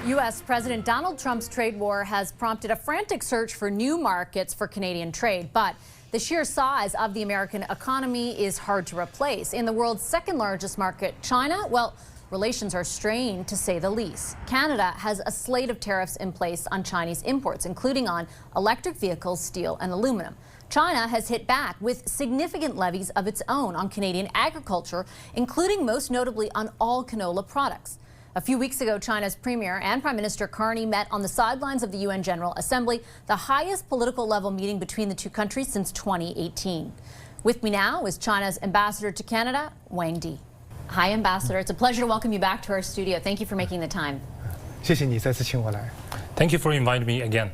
U.S. President Donald Trump's trade war has prompted a frantic search for new markets for Canadian trade. But the sheer size of the American economy is hard to replace. In the world's second largest market, China, well, relations are strained to say the least. Canada has a slate of tariffs in place on Chinese imports, including on electric vehicles, steel, and aluminum. China has hit back with significant levies of its own on Canadian agriculture, including most notably on all canola products. A few weeks ago, China's Premier and Prime Minister Carney met on the sidelines of the UN General Assembly, the highest political level meeting between the two countries since 2018. With me now is China's Ambassador to Canada, Wang Di. Hi, Ambassador. It's a pleasure to welcome you back to our studio. Thank you for making the time. 谢谢你再次请我来。 Thank you for inviting me again.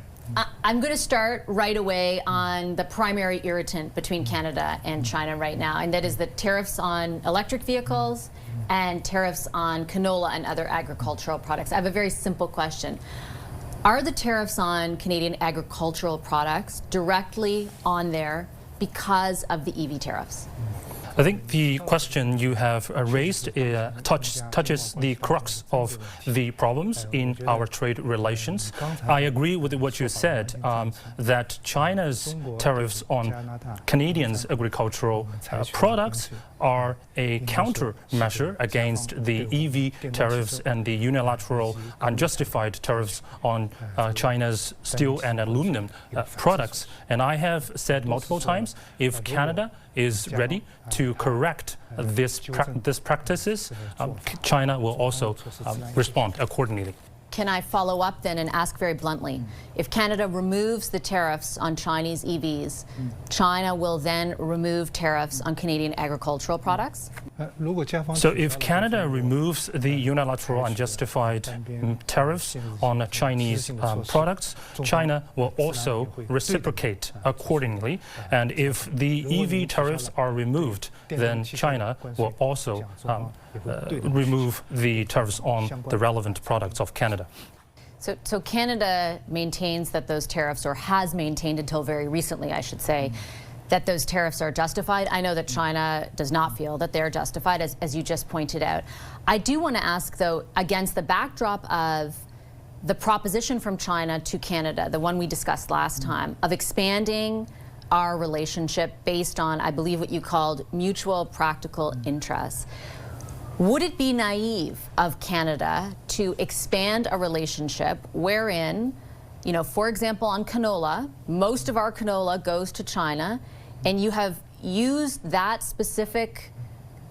I'm going to start right away on the primary irritant between Canada and China right now, and that is the tariffs on electric vehicles and tariffs on canola and other agricultural products. I have a very simple question. Are the tariffs on Canadian agricultural products directly on there because of the EV tariffs? I think the question you have raised touches the crux of the problems in our trade relations. I agree with what you said, that China's tariffs on Canadians' agricultural products are a countermeasure against the EV tariffs and the unilateral unjustified tariffs on China's steel and aluminum products. And I have said multiple times, if Canada is ready to correct these practices, China will also respond accordingly. Can I follow up then and ask very bluntly, if Canada removes the tariffs on Chinese EVs, China will then remove tariffs on Canadian agricultural products? So if Canada removes the unilateral unjustified tariffs on Chinese products, China will also reciprocate accordingly. And if the EV tariffs are removed, then China will also remove the tariffs on the relevant products of Canada. So Canada maintains that those tariffs, or has maintained until very recently, I should say, that those tariffs are justified. I know that China does not feel that they're justified, as you just pointed out. I do want to ask, though, against the backdrop of the proposition from China to Canada, the one we discussed last time, of expanding our relationship based on, I believe, what you called mutual practical interests. Would it be naive of Canada to expand a relationship wherein, you know, for example, on canola, most of our canola goes to China, and you have used that specific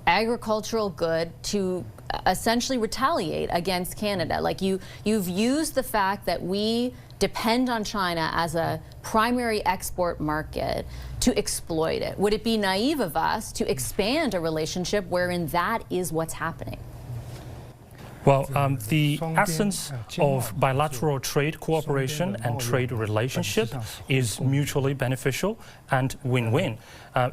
agricultural good to essentially retaliate against Canada? Like you've used the fact that we depend on China as a primary export market to exploit it. Would it be naive of us to expand a relationship wherein that is what's happening? Well, the essence of bilateral trade cooperation and trade relationship is mutually beneficial and win-win.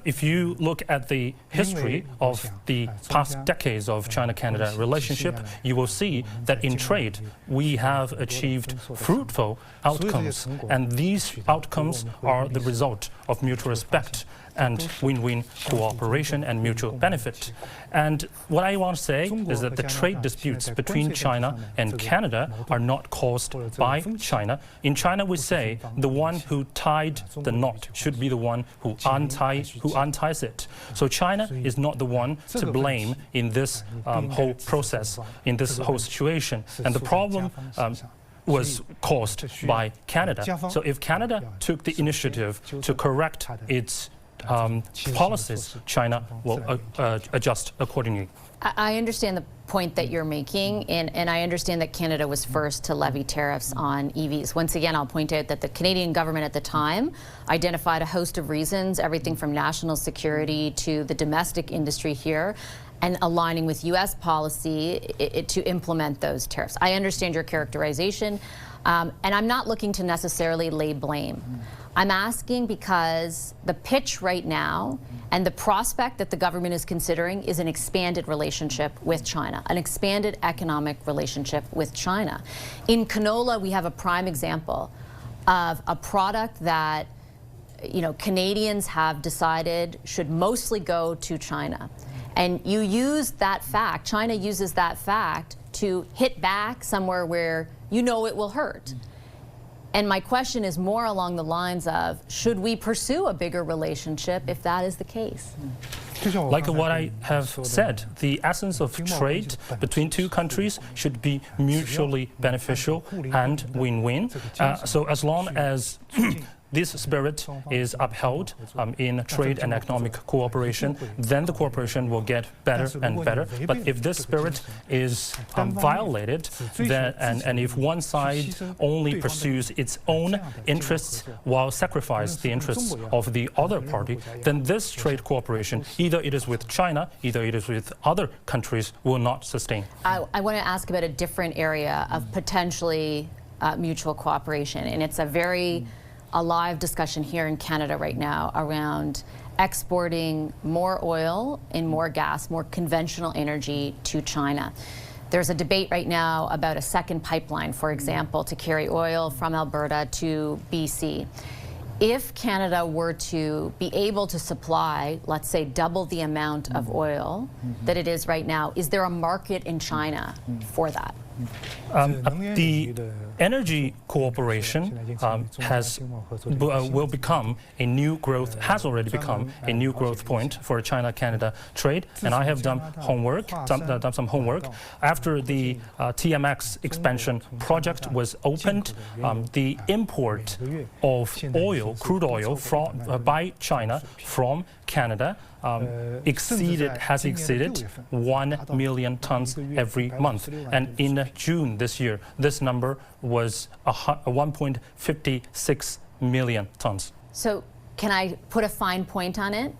If you look at the history of the past decades of China-Canada relationship, you will see that in trade we have achieved fruitful outcomes, and these outcomes are the result of mutual respect and win-win cooperation and mutual benefit. And what I want to say is that the trade disputes between China and Canada are not caused by China. In China, we say the one who tied the knot should be the one who unties it. So China is not the one to blame in this whole process, in this whole situation. And the problem was caused by Canada. So if Canada took the initiative to correct its policies, China will adjust accordingly. I understand the point that you're making, and I understand that Canada was first to levy tariffs on EVs. Once again, I'll point out that the Canadian government at the time identified a host of reasons, everything from national security to the domestic industry here, and aligning with U.S. policy to implement those tariffs. I understand your characterization, and I'm not looking to necessarily lay blame. I'm asking because the pitch right now and the prospect that the government is considering is an expanded relationship with China, an expanded economic relationship with China. In canola, we have a prime example of a product that, you know, Canadians have decided should mostly go to China. And you use that fact, China uses that fact to hit back somewhere where you know it will hurt. And my question is more along the lines of, should we pursue a bigger relationship if that is the case? Like what I have said, the essence of trade between two countries should be mutually beneficial and win-win. So as long as this spirit is upheld in trade and economic cooperation, then the cooperation will get better and better. But if this spirit is violated, then, and if one side only pursues its own interests while sacrificing the interests of the other party, then this trade cooperation, either it is with China, either it is with other countries, will not sustain. I want to ask about a different area of potentially mutual cooperation, and it's a very alive discussion here in Canada right now around exporting more oil and more gas, more conventional energy to China. There's a debate right now about a second pipeline, for example, to carry oil from Alberta to BC. If Canada were to be able to supply, let's say, double the amount of oil that it is right now, is there a market in China for that? The energy cooperation will become a new growth, has already become a new growth point for China-Canada trade. And I have done some homework. After the TMX expansion project was opened, the import of oil, crude oil by China from Canada has exceeded 1 million tons every month. And in June this year, this number was 1.56 million tons. So can I put a fine point on it?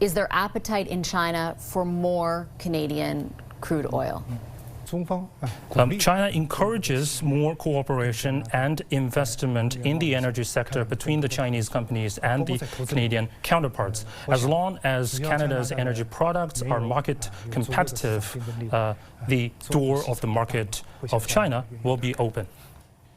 Is there appetite in China for more Canadian crude oil? China encourages more cooperation and investment in the energy sector between the Chinese companies and the Canadian counterparts. As long as Canada's energy products are market competitive, the door of the market of China will be open.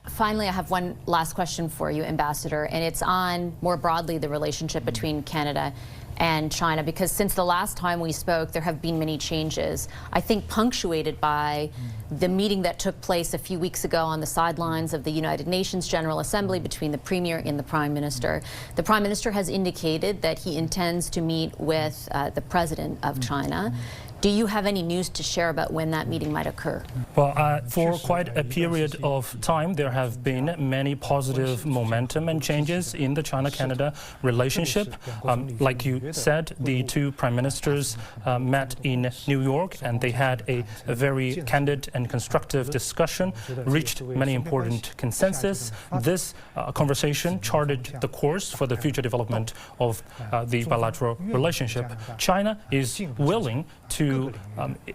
Finally, I have one last question for you, Ambassador, and it's on more broadly the relationship between Canada and China, because since the last time we spoke, there have been many changes, I think punctuated by the meeting that took place a few weeks ago on the sidelines of the United Nations General Assembly between the Premier and the Prime Minister. The Prime Minister has indicated that he intends to meet with the President of China. Do you have any news to share about when that meeting might occur? Well, for quite a period of time, there have been many positive momentum and changes in the China-Canada relationship. Like you said, the two prime ministers met in New York, and they had a very candid and constructive discussion, reached many important consensus. This conversation charted the course for the future development of the bilateral relationship. China is willing to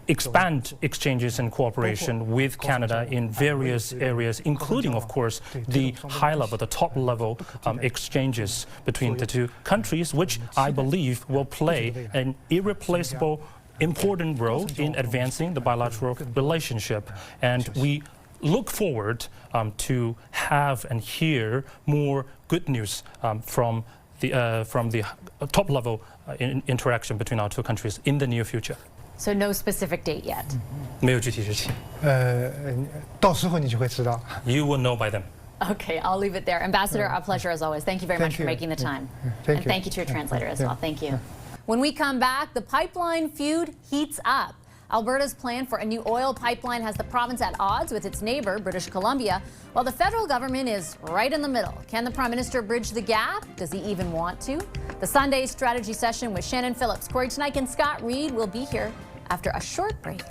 expand exchanges and cooperation with Canada in various areas, including, of course, the high level, the top level exchanges between the two countries, which I believe will play an irreplaceable, important role in advancing the bilateral relationship. And we look forward to have and hear more good news from the top level interaction between our two countries in the near future. So no specific date yet? 没有具体日期。到时候你就会知道。 You will know by then. Okay, I'll leave it there. Ambassador, a pleasure as always. Thank you very much for making the time. Thank and you. thank you to your translator as well. Thank you. When we come back, the pipeline feud heats up. Alberta's plan for a new oil pipeline has the province at odds with its neighbor, British Columbia, while the federal government is right in the middle. Can the Prime Minister bridge the gap? Does he even want to? The Sunday strategy session with Shannon Phillips, Corey Tonight, and Scott Reed will be here after a short break.